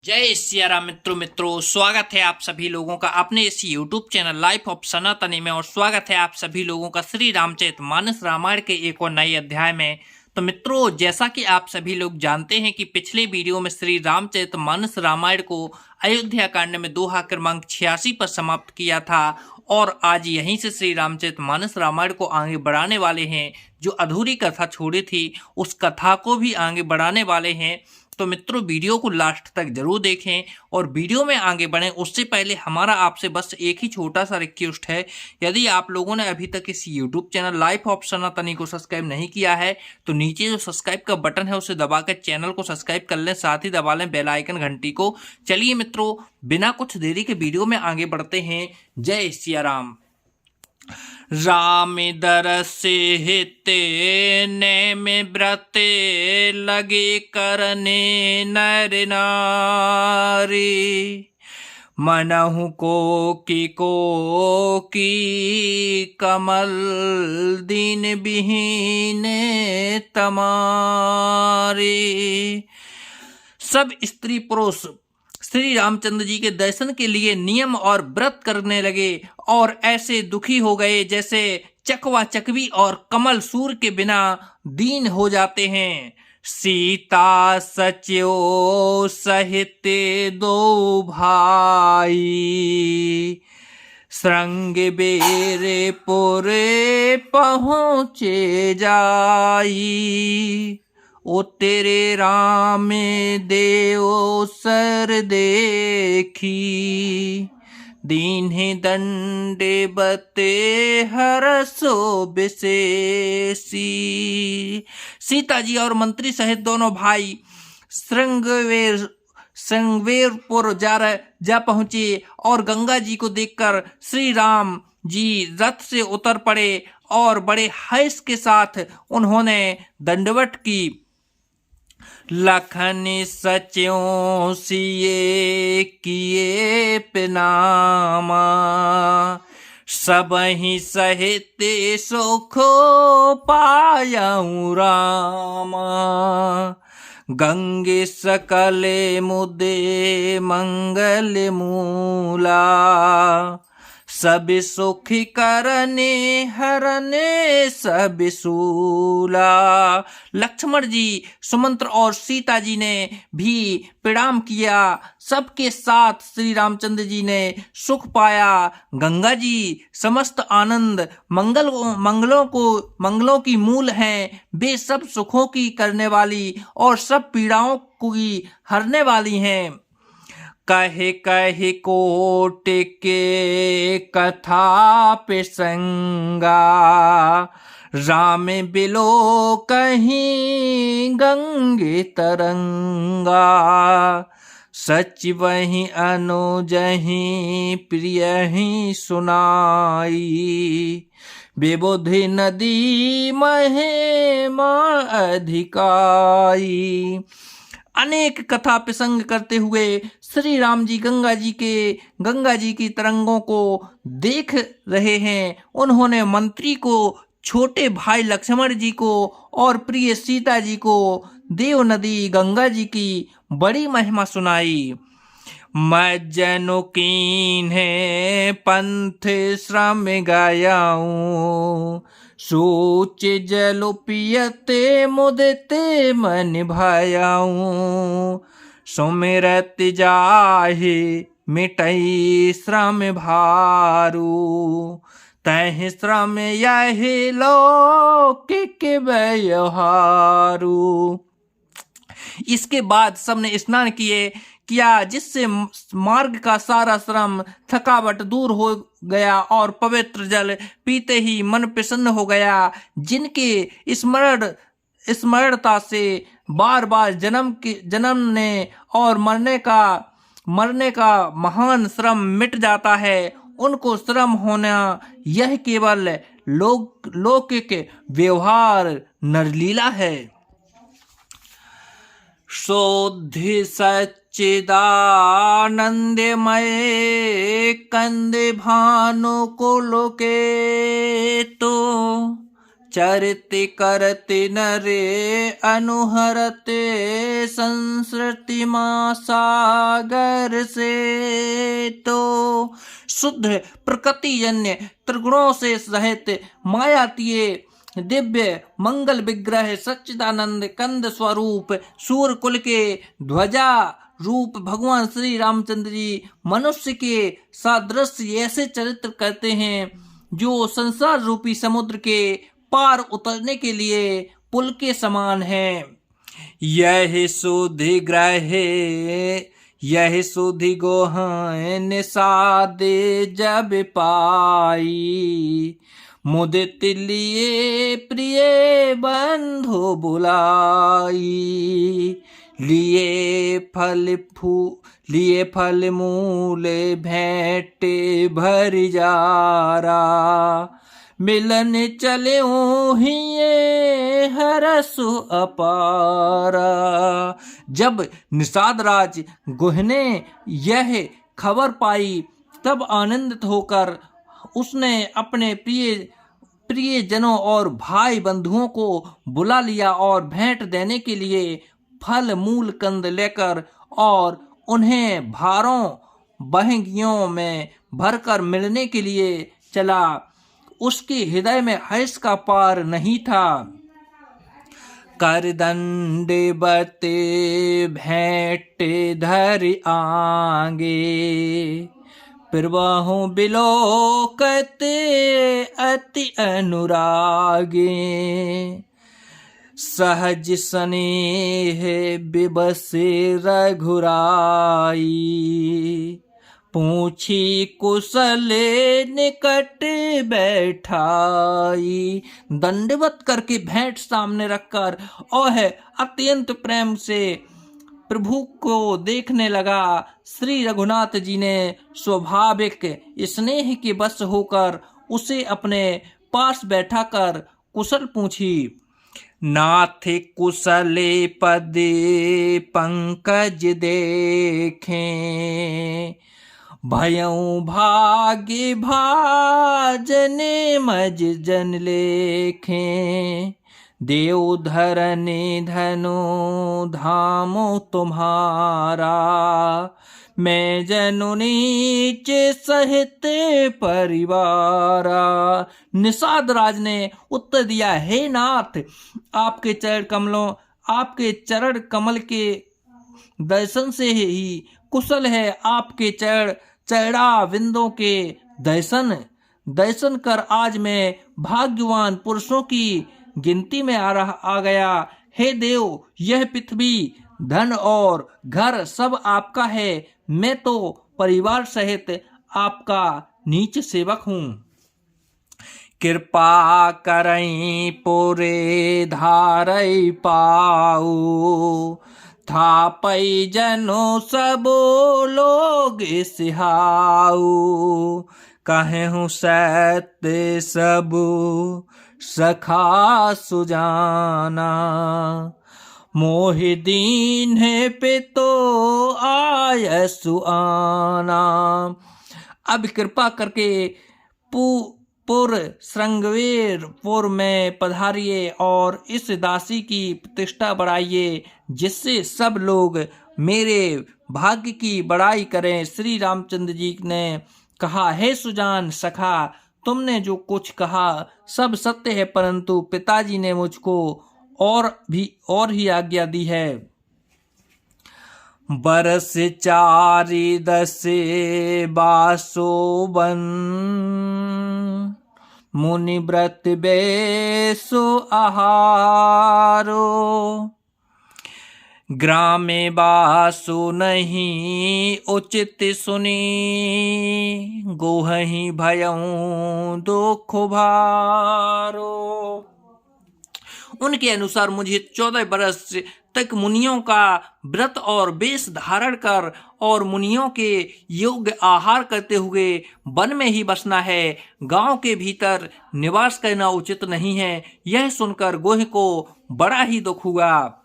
जय सिया राम मित्रों स्वागत है आप सभी लोगों का अपने इस YouTube चैनल लाइफ ऑफ सनातनी में। और स्वागत है आप सभी लोगों का श्री रामचरितमानस रामायण के एक और नए अध्याय में। तो मित्रों, जैसा कि आप सभी लोग जानते हैं कि पिछले वीडियो में श्री रामचरितमानस रामायण को अयोध्या कांड में दोहा क्रमांक 86 पर समाप्त किया था और आज यहीं से श्री रामचरितमानस रामायण को आगे बढ़ाने वाले हैं। जो अधूरी कथा छोड़ी थी उस कथा को भी आगे बढ़ाने वाले हैं। तो मित्रों, वीडियो को लास्ट तक जरूर देखें और वीडियो में आगे बढ़ें उससे पहले हमारा आपसे बस एक ही छोटा सा रिक्वेस्ट है। यदि आप लोगों ने अभी तक इस यूट्यूब चैनल लाइफ ऑफ सनातनी को सब्सक्राइब नहीं किया है तो नीचे जो सब्सक्राइब का बटन है उसे दबाकर चैनल को सब्सक्राइब कर लें, साथ ही दबा लें बेल आइकन घंटी को। चलिए मित्रों, बिना कुछ देरी के वीडियो में आगे बढ़ते हैं। जय सिया राम। राम दरसे हिते ने में व्रते लगे करने नर नारी, मनहु को की कमल दीन बिहीन तमारी। सब स्त्री पुरुष श्री रामचंद्र जी के दर्शन के लिए नियम और व्रत करने लगे और ऐसे दुखी हो गए जैसे चकवा चकवी और कमल सूर के बिना दीन हो जाते हैं। सीता सच्यो सहित दो भाई, श्रृंग बेरे पुरे पहुँचे जाई। ओ तेरे राम देव सर देखी, दीन्हे दंडे बते हरसो विशेषी। सीता जी और मंत्री सहित दोनों भाई श्रृंगवेरपुर जा पहुंचे और गंगा जी को देखकर श्री राम जी रथ से उतर पड़े और बड़े हर्ष के साथ उन्होंने दंडवत की। लखन सच्यों सिए किए पिनामा, सबहि सहित सुखो पायऊ रामा। गंगे सकले मुदे मंगल मूला, सब सुख करने हरने सब सूला। लक्ष्मण जी, सुमंत्र और सीता जी ने भी प्रणाम किया। सबके साथ श्री रामचंद्र जी ने सुख पाया। गंगा जी समस्त आनंद मंगलों की मूल हैं। वे सब सुखों की करने वाली और सब पीड़ाओं की हरने वाली हैं। कहे कहे कोट के कथा प्रसंगा, राम बिलो कहीं गंगे तरंगा। सच वही अनुजहि प्रिय ही सुनाई, विबुधि नदी महिमा अधिकाई। अनेक कथा प्रसंग करते हुए श्री राम जी गंगा जी की तरंगों को देख रहे हैं। उन्होंने मंत्री को, छोटे भाई लक्ष्मण जी को और प्रिय सीता जी को देव नदी गंगा जी की बड़ी महिमा सुनाई। मैं जनु कीन्हे पंथ श्रम गायाऊं, सोच जल पियते मुदते मन भायाऊं। सुमिरत जाहि मिटई श्रम भारू, तह श्रम यही लौकिक व्यवहारू। इसके बाद सबने स्नान किया जिससे मार्ग का सारा श्रम थकावट दूर हो गया और पवित्र जल पीते ही मन प्रसन्न हो गया। जिनके स्मरणता से बार बार जन्मने और मरने का महान श्रम मिट जाता है, उनको श्रम होना यह केवल लौकिक व्यवहार नरलीला है। शोधि सच्चिदानंदमय कंद भानु कुल के तो, चरित करते नरे अनुहरते संस्कृति माँ सागर से। तो शुद्ध प्रकृतिजन्य त्रिगुणों से सहित मायातीय दिव्य मंगल विग्रह सच्चिदानंद कंद स्वरूप सूर्य कुल के ध्वजा रूप भगवान श्री रामचंद्र जी मनुष्य के सादृश्य ऐसे चरित्र करते हैं जो संसार रूपी समुद्र के पार उतरने के लिए पुल के समान है। यह सुधि ग्रह यह सुधि गोहन सादे जब पाई, मुदित लिए प्रिय बंधु बुलाई, लिए फल मूल भेंट भर जारा, मिलन चले हिये हरसु अपारा। जब निषाद राज गुह ने यह खबर पाई तब आनंदित होकर उसने अपने प्रिय जनों और भाई बंधुओं को बुला लिया और भेंट देने के लिए फल मूल कंद लेकर और उन्हें भारों बहंगियों में भरकर मिलने के लिए चला। उसके हृदय में हर्ष का पार नहीं था। कर दंडवते भेंट धर आगे, प्रवाहों बिलोकते अति अनुरागे, सहज स्नेह बिबसे रघुराई, पूछी कुशल निकट बैठाई। दंडवत करके भेंट सामने रखकर और अत्यंत प्रेम से प्रभु को देखने लगा। श्री रघुनाथ जी ने स्वाभाविक स्नेह के बस होकर उसे अपने पास बैठाकर कुशल पूछी। नाथ कुशले पदे पंकज देखें, भयं भाग्य भाजने मज जन लेखें, देव धरने धनो धामो तुम्हारा, मैं जनु नीच सहित परिवारा। निषाद राज ने उत्तर दिया, हे नाथ, आपके चरण कमल के दर्शन से ही कुशल है। आपके चरणा विंदों के दर्शन कर आज मैं भाग्यवान पुरुषों की गिनती में आ गया। हे देव, यह पृथ्वी धन और घर सब आपका है। मैं तो परिवार सहित आपका नीच सेवक हूँ। कृपा करई पुरे धारई पाऊ, थापई जनो सबो लोग सिहाऊ, कहूँ सत्य सबो सखा सुजाना, मोहि दीन है पे तो आय सुआना। अब कृपा करके पुर श्रृंगवेरपुर में पधारिए और इस दासी की प्रतिष्ठा बढ़ाइए, जिससे सब लोग मेरे भाग्य की बड़ाई करें। श्री रामचंद्र जी ने कहा, हे सुजान सखा, तुमने जो कुछ कहा सब सत्य है, परंतु पिताजी ने मुझको और ही आज्ञा दी है। बरस 4-10 बासोबन, मुनि व्रत बेसो आहारो, ग्रामे बासो नहीं उचित सुनी, गोहहि भयऊं दुख भारो। उनके अनुसार मुझे 14 बरस तक मुनियों का व्रत और वेश धारण कर और मुनियों के योग्य आहार करते हुए वन में ही बसना है। गांव के भीतर निवास करना उचित नहीं है। यह सुनकर गोह को बड़ा ही दुख हुआ।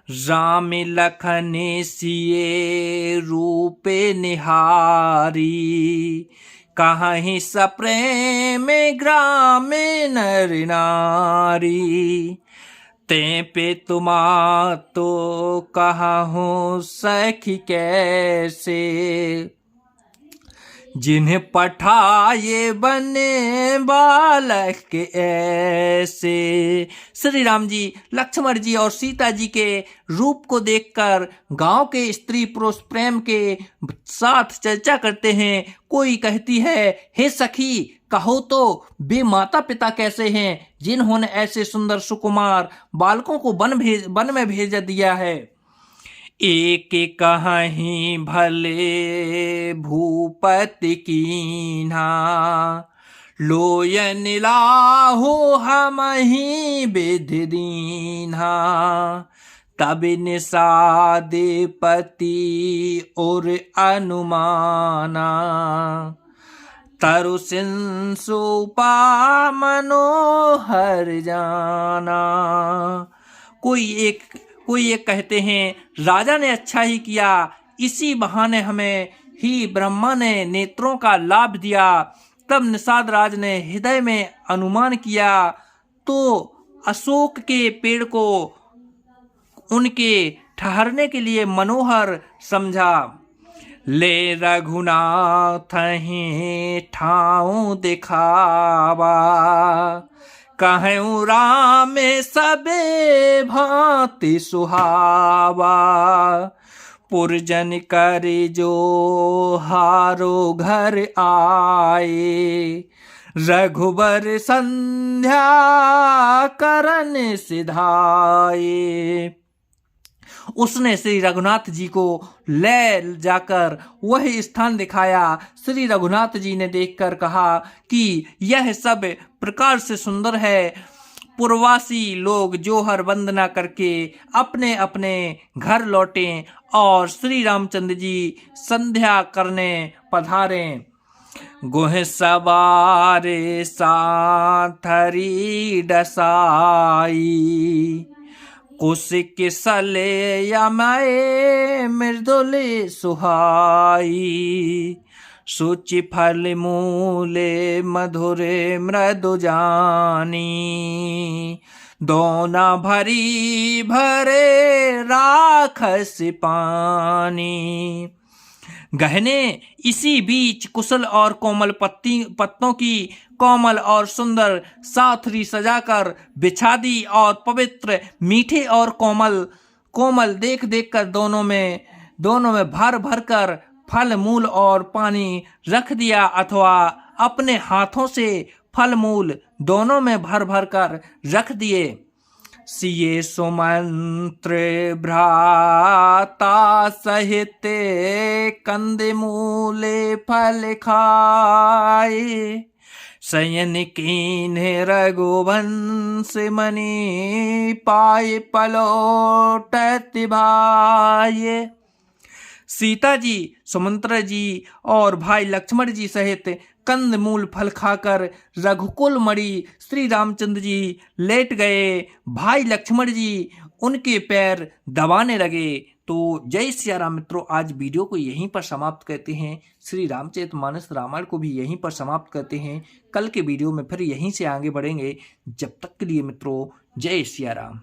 राम लखन सिए रूपे निहारी, कहीं सप्रेम ग्रामे नर नारी, ते पे तुमा तो कहा हूँ सखी कैसे, जिन्हें पठाए बने बालक के ऐसे। श्री राम जी लक्ष्मण जी और सीता जी के रूप को देखकर गांव के स्त्री पुरुष प्रेम के साथ चर्चा करते हैं। कोई कहती है, हे सखी कहो तो बे माता पिता कैसे हैं जिन्होंने ऐसे सुंदर सुकुमार बालकों को वन में भेज दिया है। एक कहीं भले भूपति कीन्हा, लोयन लाहो हम ही विधि दीन्हा, तब निषादे पति और अनुमाना, तरु सिंसुपा मनोहर जाना। कोई एक कहते हैं, राजा ने अच्छा ही किया, इसी बहाने हमें ही ब्रह्मा ने नेत्रों का लाभ दिया। तब निषाद राज ने हृदय में अनुमान किया तो अशोक के पेड़ को उनके ठहरने के लिए मनोहर समझा। ले रघुनाथ ही ठाऊं दिखावा, कहूँ राम सबे भांति सुहावा, पुरजन कर जो हारो घर आए, रघुबर संध्या करन सिधाए। उसने श्री रघुनाथ जी को ले जाकर वही स्थान दिखाया। श्री रघुनाथ जी ने देखकर कहा कि यह सब प्रकार से सुंदर है। पूर्ववासी लोग जोहर वंदना करके अपने अपने घर लौटें और श्री रामचंद्र जी संध्या करने पधारे। गोह सवारे साथरी डसाई, कुशिक सले यमय मृदुल सुहाई, सुचि फल मूले मधुरे मृदु जानी, दोना भरी भरे राखस पानी। गहने इसी बीच कुशल और कोमल पत्तों की कोमल और सुंदर साथरी सजाकर बिछा दी और पवित्र मीठे और कोमल देख कर दोनों में भर भर कर फल मूल और पानी रख दिया, अथवा अपने हाथों से फल मूल दोनों में भर भर कर रख दिए। सिये सुमंत्र भ्राता सहित कंद मूले फल खाए, शयन कीन्हे रघुवंश मणि पाए पलोटत भाए। सीता जी, सुमंत्र जी और भाई लक्ष्मण जी सहित कंद मूल फल खाकर रघुकुल मणि श्री रामचंद्र जी लेट गए। भाई लक्ष्मण जी उनके पैर दबाने लगे। तो जय सिया राम मित्रों, आज वीडियो को यहीं पर समाप्त करते हैं। श्री रामचरितमानस रामायण को भी यहीं पर समाप्त करते हैं। कल के वीडियो में फिर यहीं से आगे बढ़ेंगे। जब तक के लिए मित्रों, जय सिया राम।